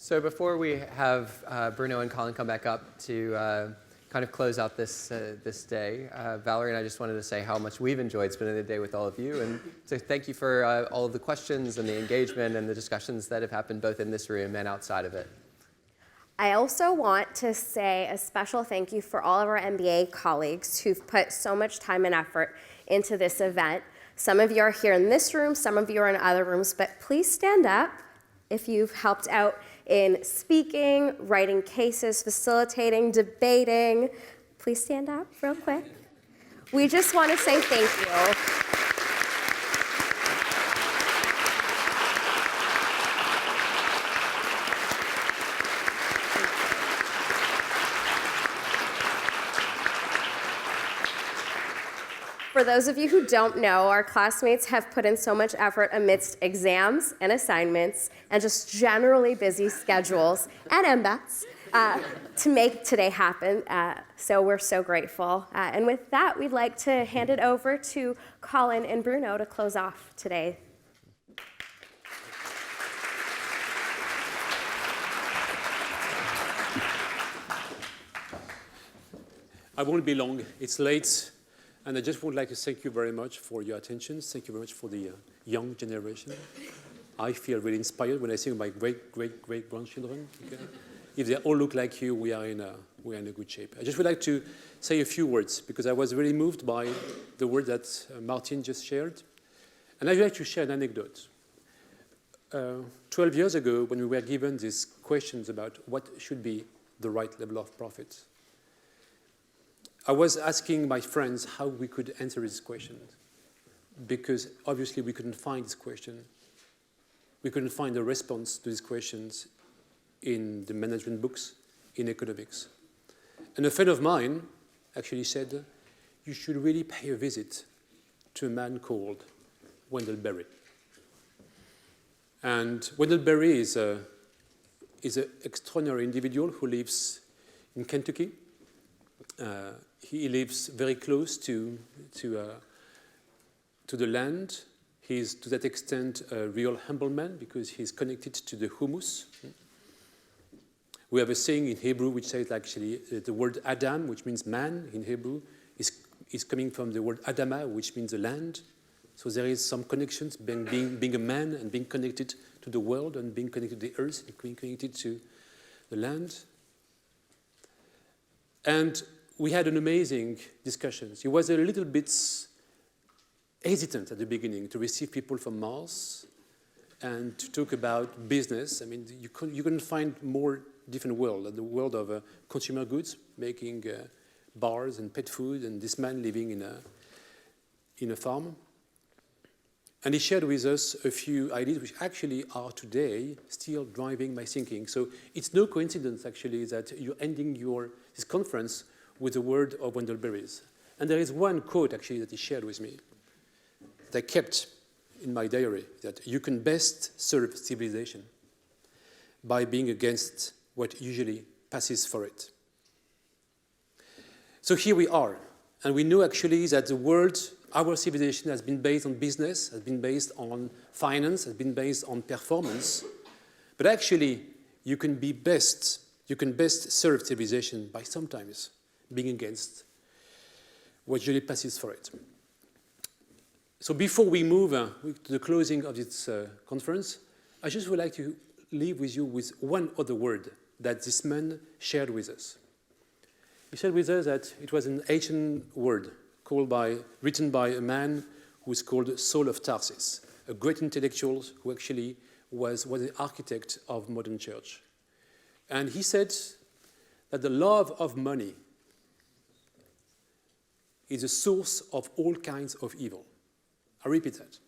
So before we have Bruno and Colin come back up to kind of close out this day, Valerie and I just wanted to say how much we've enjoyed spending the day with all of you, and to thank you for all of the questions and the engagement and the discussions that have happened both in this room and outside of it. I also want to say a special thank you for all of our MBA colleagues who've put so much time and effort into this event. Some of you are here in this room, some of you are in other rooms, but please stand up if you've helped out in speaking, writing cases, facilitating, debating. Please stand up real quick. We just want to say thank you. For those of you who don't know, our classmates have put in so much effort amidst exams and assignments and just generally busy schedules and MBATs to make today happen. So we're so grateful. And with that, we'd like to hand it over to Colin and Bruno to close off today. I won't be long. It's late. And I just would like to thank you very much for your attention. Thank you very much for the young generation. I feel really inspired when I think of my great-great-great-grandchildren. Okay? If they all look like you, we are in a good shape. I just would like to say a few words, because I was really moved by the word that Martin just shared. And I'd like to share an anecdote. 12 years ago, when we were given these questions about what should be the right level of profit, I was asking my friends how we could answer this question, because obviously we couldn't find this question. We couldn't find a response to these questions in the management books, in economics. And a friend of mine actually said, you should really pay a visit to a man called Wendell Berry. And Wendell Berry is an extraordinary individual who lives in Kentucky. He lives very close to the land. He's, to that extent, a real humble man because he's connected to the humus. We have a saying in Hebrew which says actually the word Adam, which means man in Hebrew, is coming from the word Adama, which means the land. So there is some connections being a man and being connected to the world and being connected to the earth and being connected to the land. And we had an amazing discussion. He was a little bit hesitant at the beginning to receive people from Mars and to talk about business. I mean, you couldn't find more different world than the world of consumer goods, making bars and pet food, and this man living in a farm. And he shared with us a few ideas which actually are today still driving my thinking. So it's no coincidence, actually, that you're ending this conference with the word of Wendell Berry's. And there is one quote, actually, that he shared with me that I kept in my diary, that you can best serve civilization by being against what usually passes for it. So here we are. And we know, actually, that the world, our civilization, has been based on business, has been based on finance, has been based on performance. But actually, you can best serve civilization by sometimes being against what usually passes for it. So before we move to the closing of this conference, I just would like to leave with you with one other word that this man shared with us. He shared with us that it was an ancient word written by a man who is called Saul of Tarsus, a great intellectual who actually was the architect of modern church. And he said that the love of money is a source of all kinds of evil. I repeat that.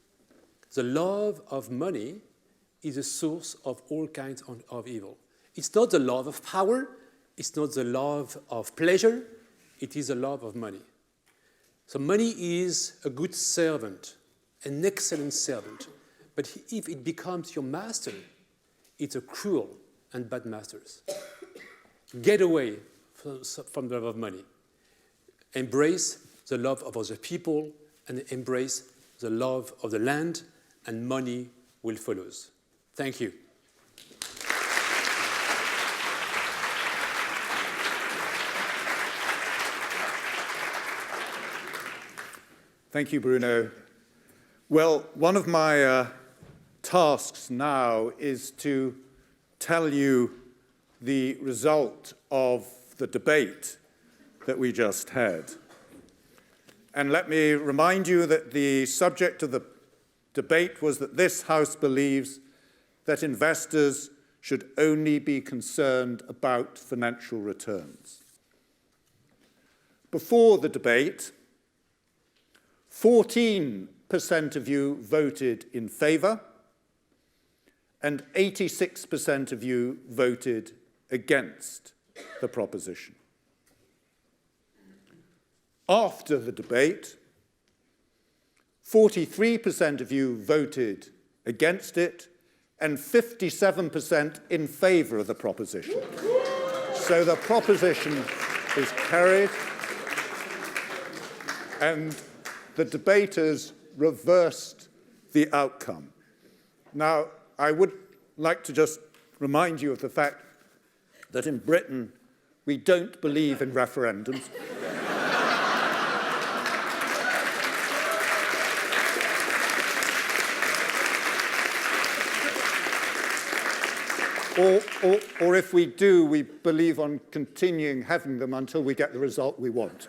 The love of money is a source of all kinds of evil. It's not the love of power, it's not the love of pleasure, it is the love of money. So money is a good servant, an excellent servant. But if it becomes your master, it's a cruel and bad master. Get away from the love of money. Embrace the love of other people and embrace the love of the land, and money will follow. Thank you. Thank you, Bruno. Well, one of my tasks now is to tell you the result of the debate that we just had. And let me remind you that the subject of the debate was that this House believes that investors should only be concerned about financial returns. Before the debate, 14% of you voted in favour, and 86% of you voted against the proposition. After the debate, 43% of you voted against it, and 57% in favour of the proposition. So the proposition is carried, and the debaters reversed the outcome. Now, I would like to just remind you of the fact that in Britain, we don't believe in referendums. Or if we do, we believe on continuing having them until we get the result we want.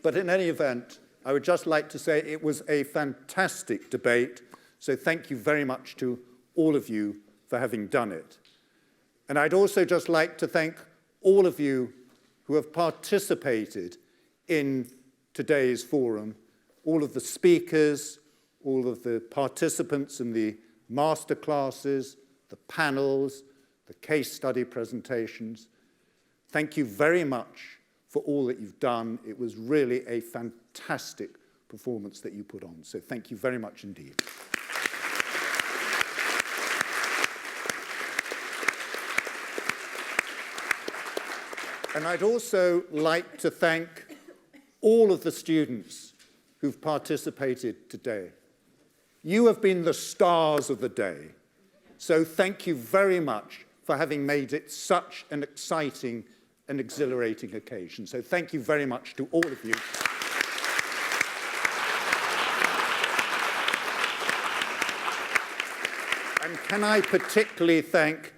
But in any event, I would just like to say it was a fantastic debate, so thank you very much to all of you for having done it. And I'd also just like to thank all of you who have participated in today's forum, all of the speakers, all of the participants in the master classes, the panels, the case study presentations. Thank you very much for all that you've done. It was really a fantastic performance that you put on. So thank you very much indeed. And I'd also like to thank all of the students who've participated today. You have been the stars of the day. So thank you very much for having made it such an exciting and exhilarating occasion. So thank you very much to all of you. And can I particularly thank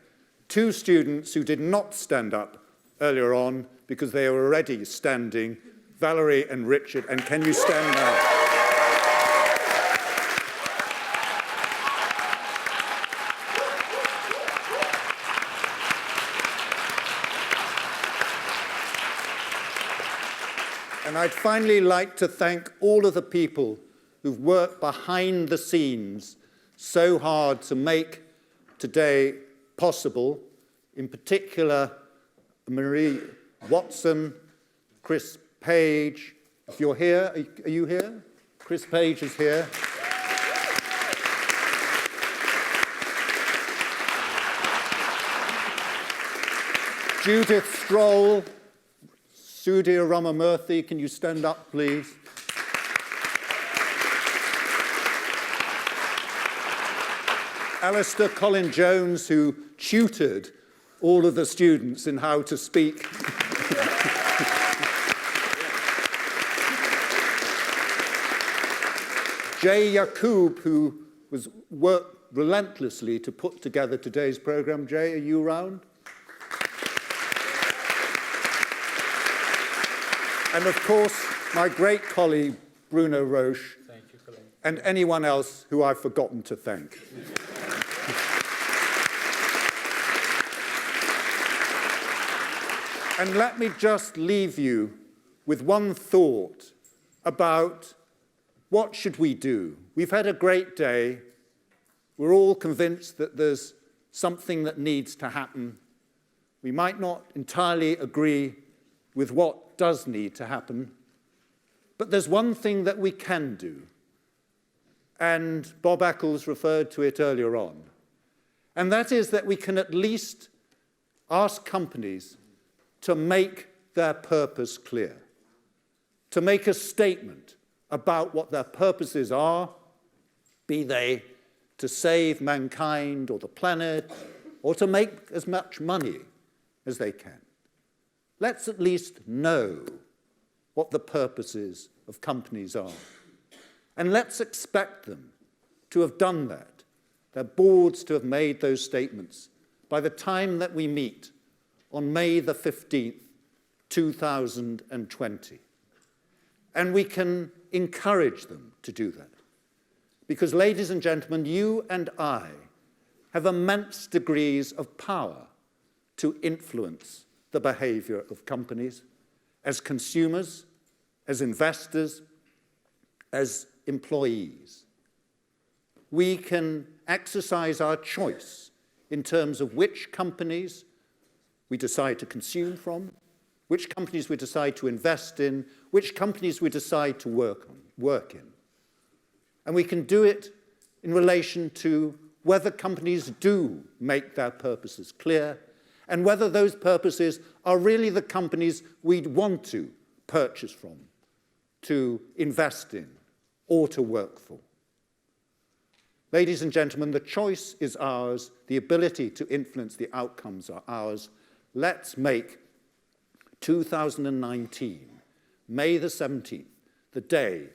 two students who did not stand up earlier on because they were already standing, Valerie and Richard. And can you stand now? And I'd finally like to thank all of the people who've worked behind the scenes so hard to make today possible, in particular, Marie Watson, Chris Page. If you're here, are you here? Chris Page is here. Judith Stroll, Sudhir Ramamurthy, can you stand up, please? Alistair Colin Jones, who tutored all of the students in how to speak. Jay Yacoub, who worked relentlessly to put together today's program. Jay, are you around? And of course, my great colleague, Bruno Roche. Thank you, Colin. And anyone else who I've forgotten to thank. And let me just leave you with one thought about what should we do. We've had a great day. We're all convinced that there's something that needs to happen. We might not entirely agree with what does need to happen, but there's one thing that we can do. And Bob Eccles referred to it earlier on. And that is that we can at least ask companies to make their purpose clear, to make a statement about what their purposes are, be they to save mankind or the planet, or to make as much money as they can. Let's at least know what the purposes of companies are. And let's expect them to have done that, their boards to have made those statements by the time that we meet on May the 15th, 2020. And we can encourage them to do that. Because, ladies and gentlemen, you and I have immense degrees of power to influence the behavior of companies as consumers, as investors, as employees. We can exercise our choice in terms of which companies we decide to consume from, which companies we decide to invest in, which companies we decide to work in. And we can do it in relation to whether companies do make their purposes clear and whether those purposes are really the companies we'd want to purchase from, to invest in, or to work for. Ladies and gentlemen, the choice is ours. The ability to influence the outcomes are ours. Let's make 2019, May the 17th, the day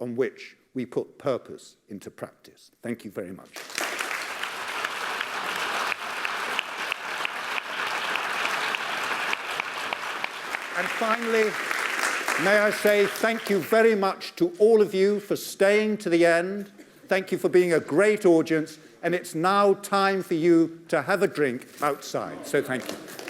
on which we put purpose into practice. Thank you very much. And finally, may I say thank you very much to all of you for staying to the end. Thank you for being a great audience. And it's now time for you to have a drink outside. So thank you.